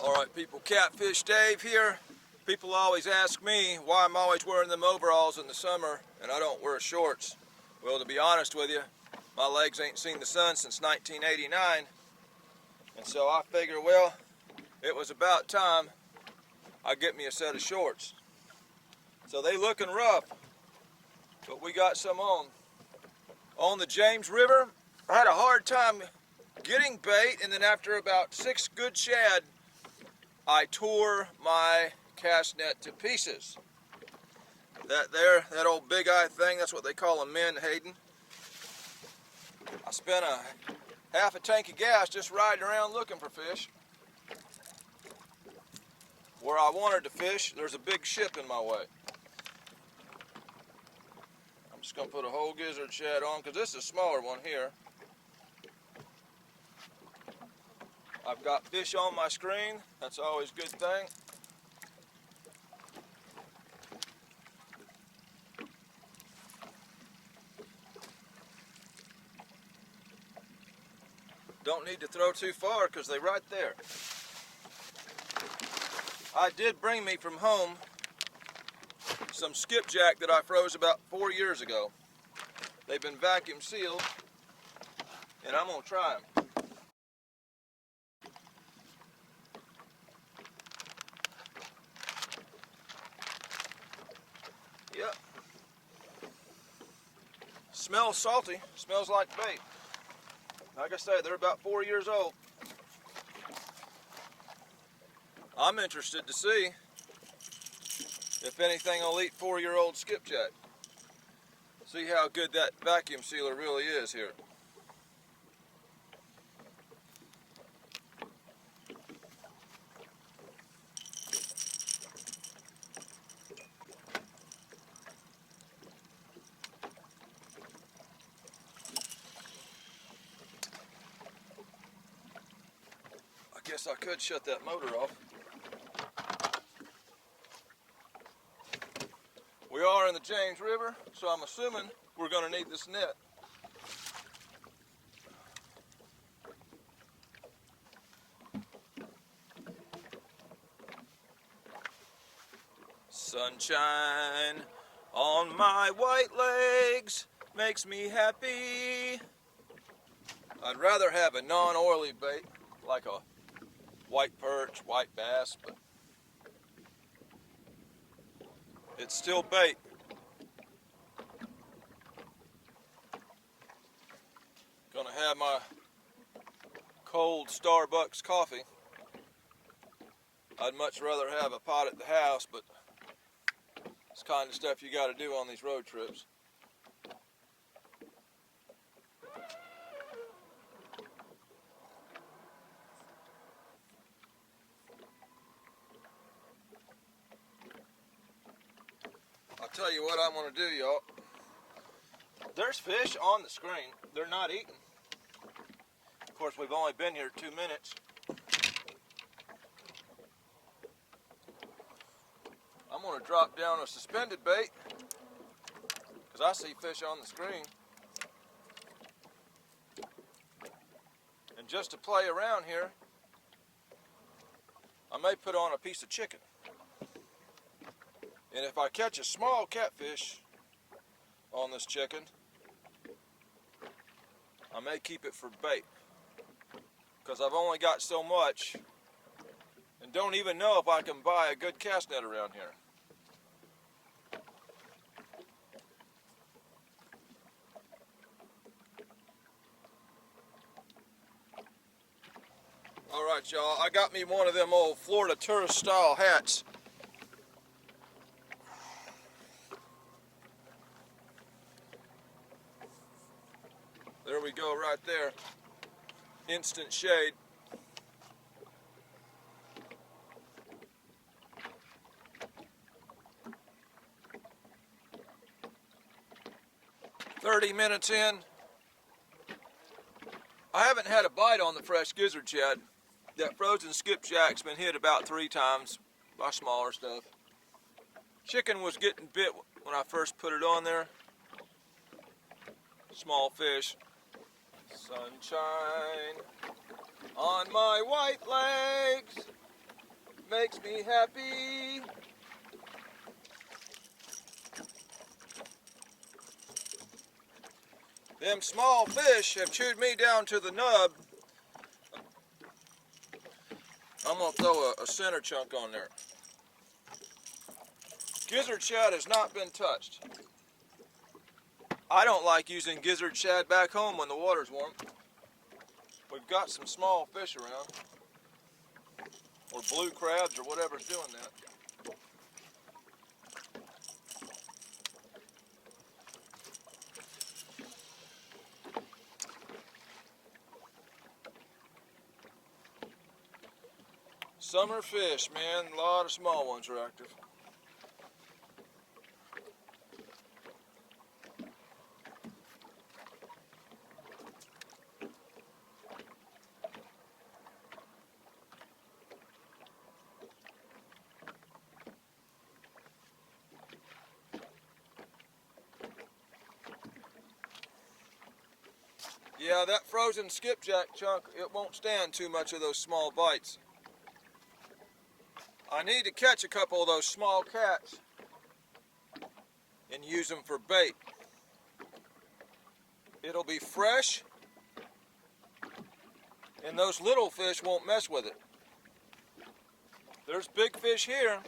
Alright people, Catfish Dave here. People always ask me why I'm always wearing them overalls in the summer and I don't wear shorts. Well, to be honest with you, my legs ain't seen the sun since 1989. And so I figure, well, it was about time I get me a set of shorts. So they looking rough, but we got some on. On the James River, I had a hard time getting bait, and then after about 6 good shad, I tore my cast net to pieces. That old big eye thing, that's what they call a menhaden. I spent half a tank of gas just riding around looking for fish. Where I wanted to fish, there's a big ship in my way. I'm just gonna put a whole gizzard shad on because this is a smaller one here. I've got fish on my screen, that's always a good thing. Don't need to throw too far because they're right there. I did bring me from home some skipjack that I froze about 4 years ago. They've been vacuum sealed and I'm gonna try them. Yep. Smells salty, smells like bait. Like I say, they're about 4 years old. I'm interested to see if anything will eat 4-year-old skipjack. See how good that vacuum sealer really is here. I guess I could shut that motor off. We are in the James River, so I'm assuming we're going to need this net. Sunshine on my white legs makes me happy. I'd rather have a non-oily bait like a white perch, white bass, but it's still bait. Gonna have my cold Starbucks coffee. I'd much rather have a pot at the house, but it's the kind of stuff you gotta do on these road trips. I'll tell you what I'm gonna do, y'all. There's fish on the screen. They're not eating. Of course, we've only been here 2 minutes. I'm gonna drop down a suspended bait because I see fish on the screen. And just to play around here, I may put on a piece of chicken. And if I catch a small catfish on this chicken, I may keep it for bait because I've only got so much and don't even know if I can buy a good cast net around here. Alright y'all, I got me one of them old Florida tourist style hats. There we go right there. Instant shade. "30 minutes in. I haven't had a bite on the fresh gizzard yet. That frozen skipjack's been hit about 3 times by smaller stuff. Chicken was getting bit when I first put it on there. Small fish. Sunshine on my white legs makes me happy. Them small fish have chewed me down to the nub. I'm going to throw a center chunk on there. Gizzard shad has not been touched. I don't like using gizzard shad back home when the water's warm. We've got some small fish around, or blue crabs, or whatever's doing that. Summer fish, man, a lot of small ones are active. Yeah, that frozen skipjack chunk, it won't stand too much of those small bites. I need to catch a couple of those small cats and use them for bait. It'll be fresh, and those little fish won't mess with it. There's big fish here,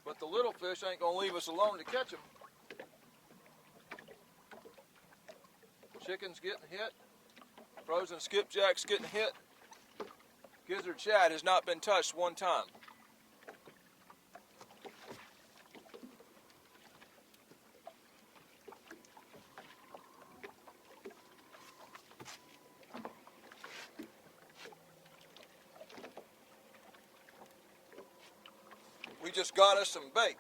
but the little fish ain't gonna leave us alone to catch them. Chicken's getting hit. Frozen skipjack's getting hit. Gizzard shad has not been touched one time. We just got us some bait.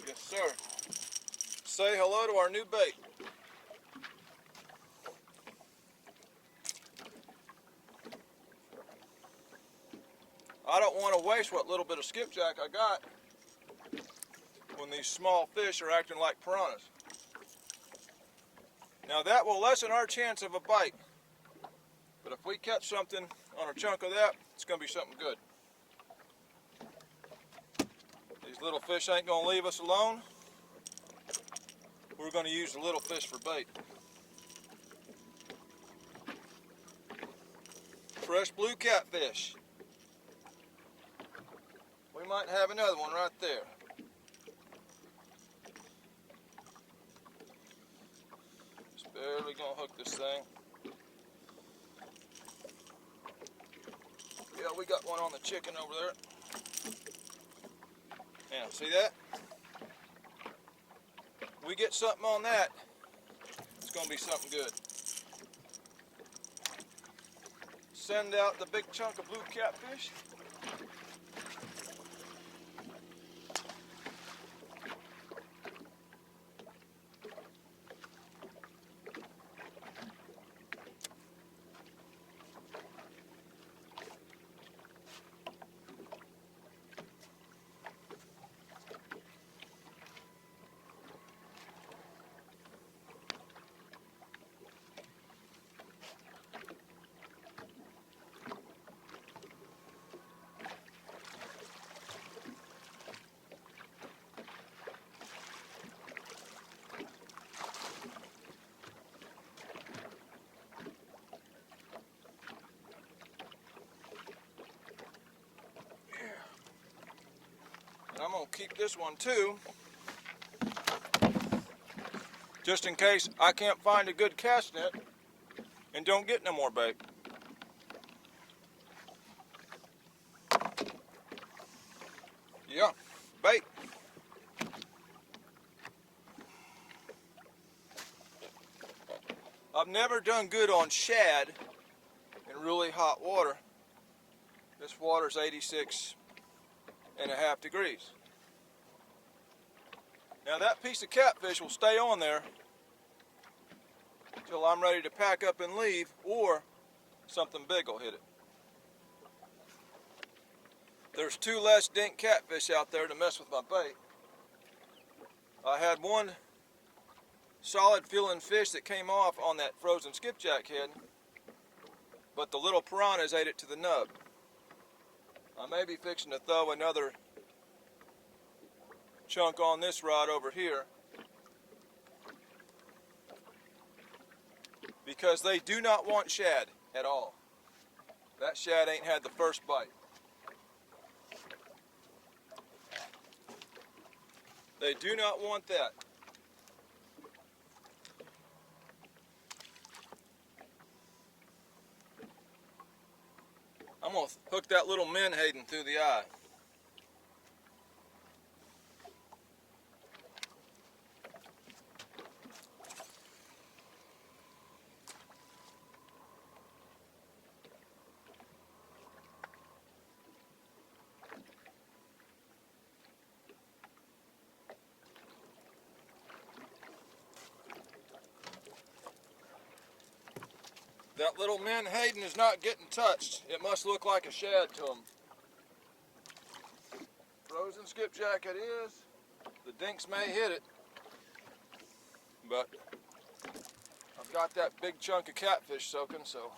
Yes, sir. Say hello to our new bait. I don't want to waste what little bit of skipjack I got when these small fish are acting like piranhas. Now that will lessen our chance of a bite, but if we catch something on a chunk of that, it's going to be something good. These little fish ain't going to leave us alone. We're going to use the little fish for bait. Fresh blue catfish. We might have another one right there. Just barely going to hook this thing. Yeah, we got one on the chicken over there. Yeah, see that? We get something on that, it's going to be something good. Send out the big chunk of blue catfish. And I'm going to keep this one too, just in case I can't find a good cast net and don't get no more bait. Yeah, bait. I've never done good on shad in really hot water. This water's 86.5 degrees. Now that piece of catfish will stay on there until I'm ready to pack up and leave, or something big will hit it. There's 2 less dink catfish out there to mess with my bait. I had one solid feeling fish that came off on that frozen skipjack head, but the little piranhas ate it to the nub. I may be fixing to throw another chunk on this rod over here because they do not want shad at all. That shad ain't had the first bite. They do not want that. I'm going to hook that little menhaden through the eye. That little menhaden is not getting touched. It must look like a shad to him. Frozen skipjack it is. The dinks may hit it, but I've got that big chunk of catfish soaking, so.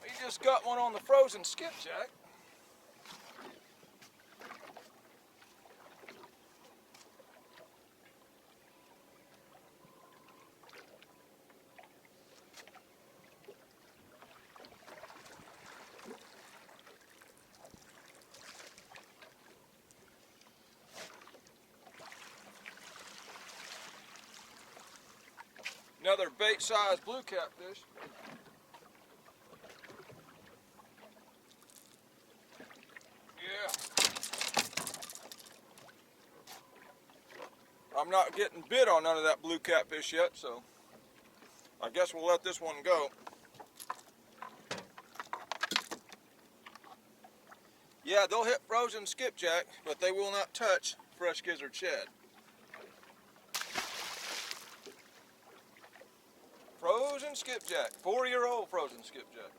We just got one on the frozen skipjack. Another bait-sized blue catfish. Yeah. I'm not getting bit on none of that blue catfish yet, so I guess we'll let this one go. Yeah, they'll hit frozen skipjack, but they will not touch fresh gizzard shad. Frozen skipjack, 4-year-old frozen skipjack.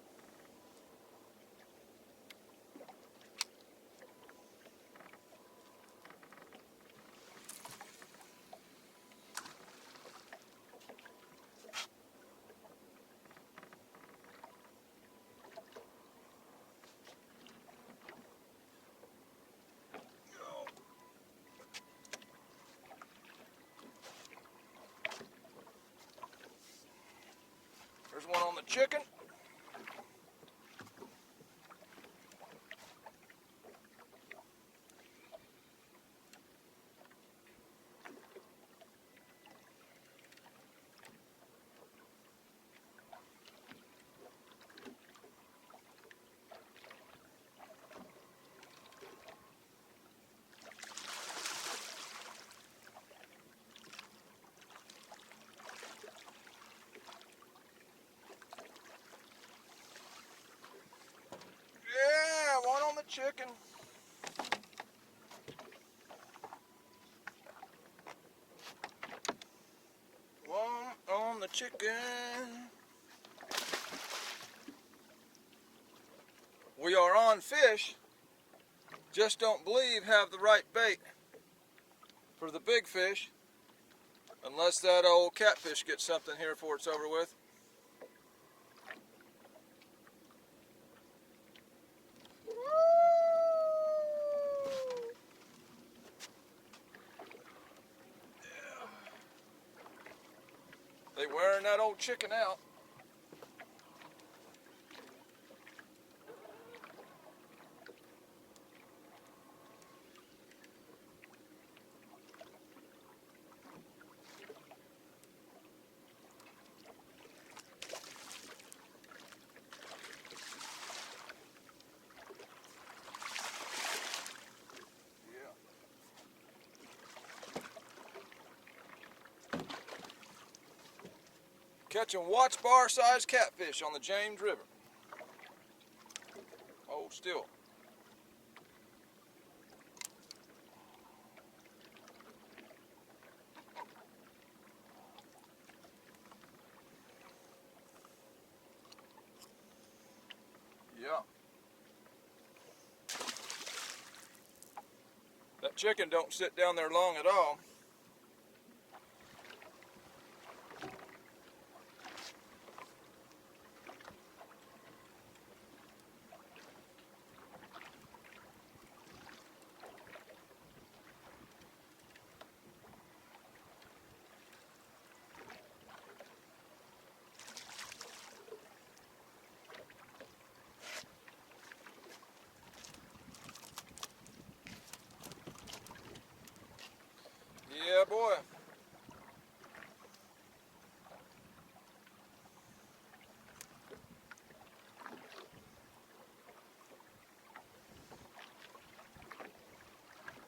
There's one on the chicken. Yeah, one on the chicken. One on the chicken. We are on fish, just don't believe have the right bait for the big fish, unless that old catfish gets something here before it's over with. They wearing that old chicken out. Catching watch bar sized catfish on the James River. Hold still. That chicken don't sit down there long at all. Yeah, boy.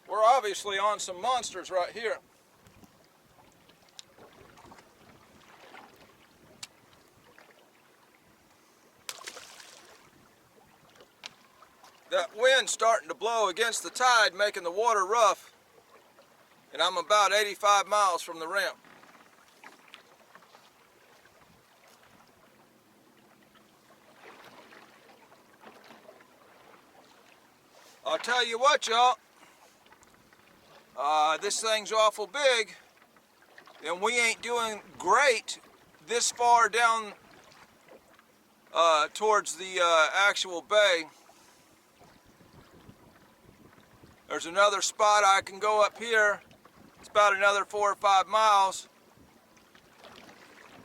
We're obviously on some monsters right here. That wind's starting to blow against the tide, making the water rough. And I'm about 85 miles from the ramp. I'll tell you what, y'all. This thing's awful big, and we ain't doing great this far down towards the actual bay. There's another spot I can go up here. It's about another 4 or 5 miles,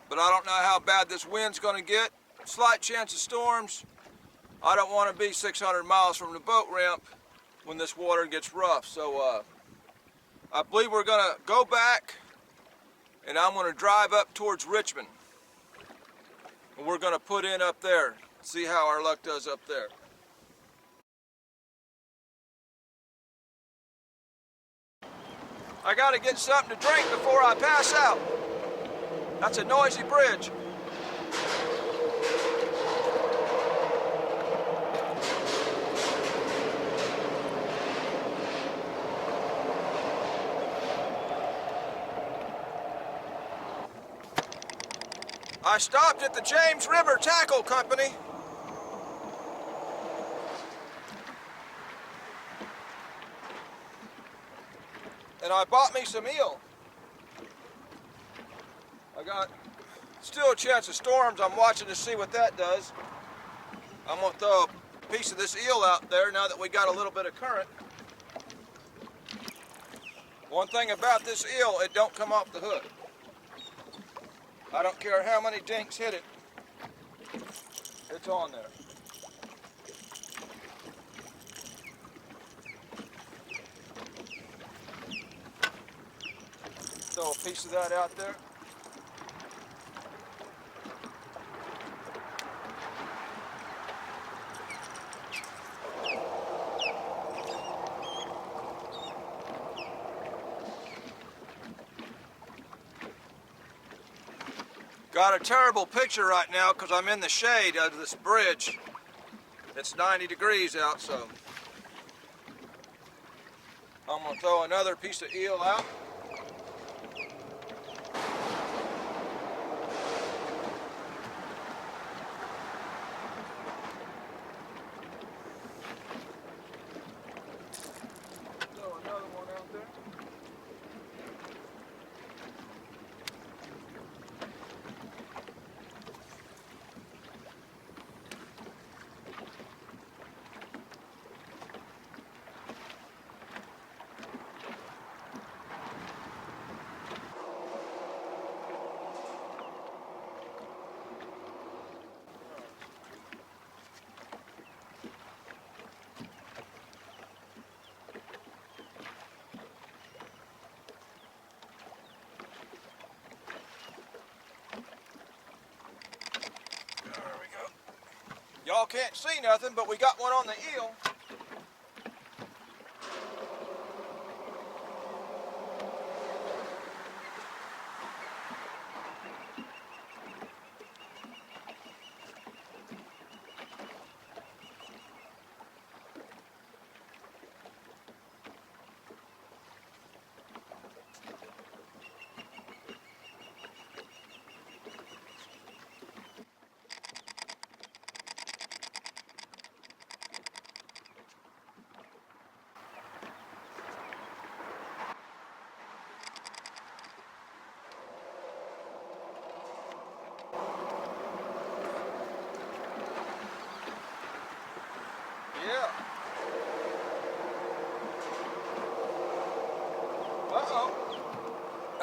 but I don't know how bad this wind's going to get. Slight chance of storms. I don't want to be 600 miles from the boat ramp when this water gets rough. So I believe we're going to go back, and I'm going to drive up towards Richmond. And we're going to put in up there, see how our luck does up there. I got to get something to drink before I pass out. That's a noisy bridge. I stopped at the James River Tackle Company. And I bought me some eel. I got still a chance of storms. I'm watching to see what that does. I'm gonna throw a piece of this eel out there now that we got a little bit of current. One thing about this eel, it don't come off the hook. I don't care how many dinks hit it, it's on there. Throw a piece of that out there. Got a terrible picture right now because I'm in the shade of this bridge. It's 90 degrees out, so I'm gonna throw another piece of eel out. Throw another one out there. Y'all can't see nothing, but we got one on the eel.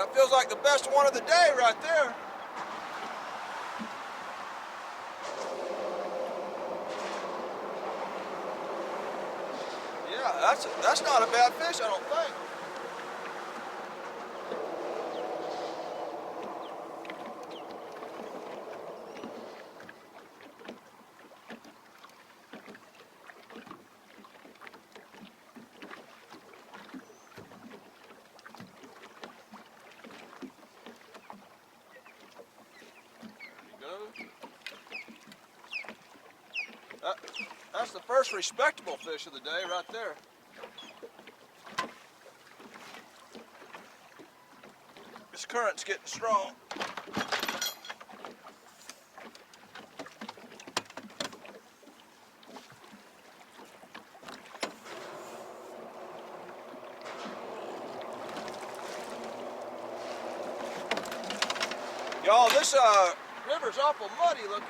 That feels like the best one of the day right there. Yeah, that's not a bad fish, I don't think. That's the first respectable fish of the day right there. This current's getting strong. Y'all, this river's awful muddy looking.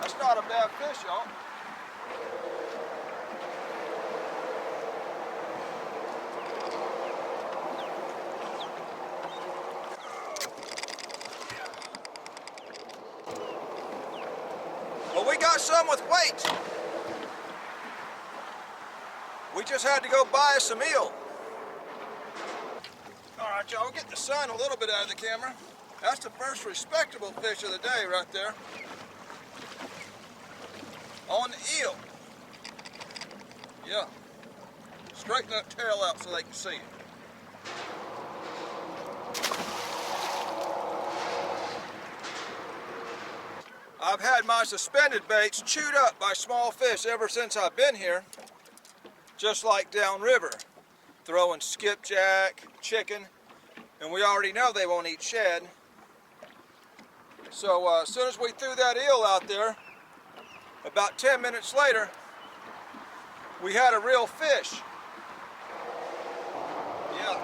That's not a bad fish, y'all. Well, we got some with weight. We just had to go buy us some eel. All right, y'all, we'll get the sun a little bit out of the camera. That's the first respectable fish of the day right there. On the eel. Yeah. Straighten that tail out so they can see it. I've had my suspended baits chewed up by small fish ever since I've been here, just like downriver, throwing skipjack, chicken, and we already know they won't eat shad. So as soon as we threw that eel out there, about 10 minutes later, we had a real fish. Yeah.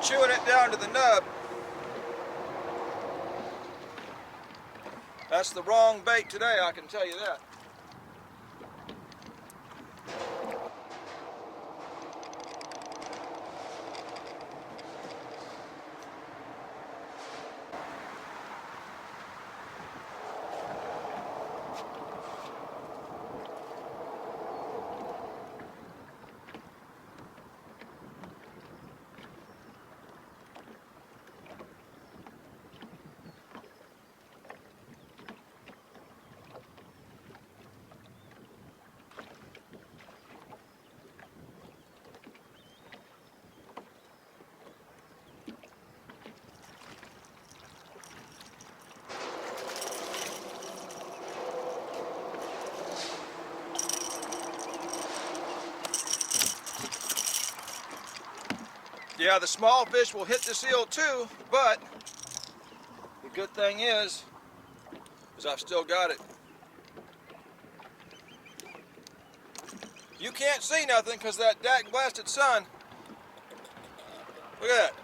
Chewing it down to the nub. That's the wrong bait today, I can tell you that. Yeah, the small fish will hit this eel too, but the good thing is I've still got it. You can't see nothing because that dag blasted sun. Look at that.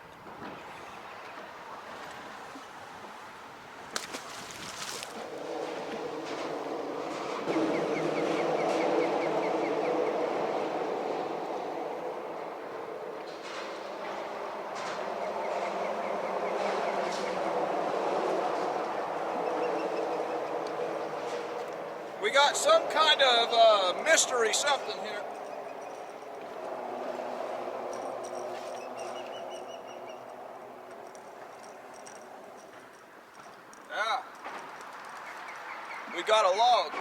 We got some kind of mystery something here. Yeah. We got a log.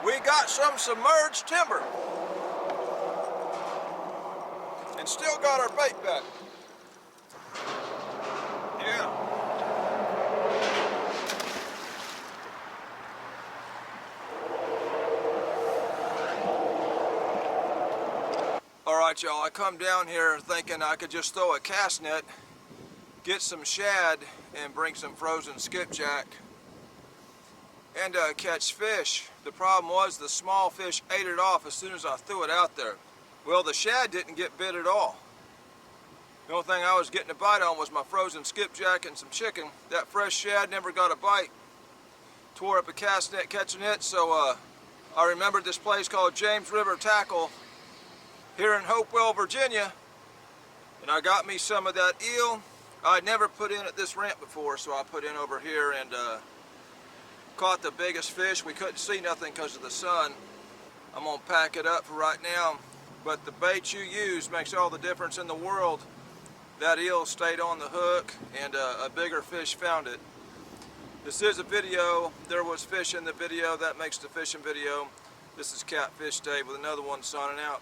We got some submerged timber and still got our bait back. Yeah. Alright y'all, I come down here thinking I could just throw a cast net, get some shad, and bring some frozen skipjack and catch fish. The problem was the small fish ate it off as soon as I threw it out there. Well, the shad didn't get bit at all. The only thing I was getting a bite on was my frozen skipjack and some chicken. That fresh shad never got a bite. Tore up a cast net catching it, so I remembered this place called James River Tackle here in Hopewell, Virginia, and I got me some of that eel. I'd never put in at this ramp before, so I put in over here and caught the biggest fish. We couldn't see nothing because of the sun. I'm gonna pack it up for right now, but the bait you use makes all the difference in the world. That eel stayed on the hook and a bigger fish found it. This is a video. There was fish in the video. That makes the fishing video. This is Catfish Dave with another one signing out.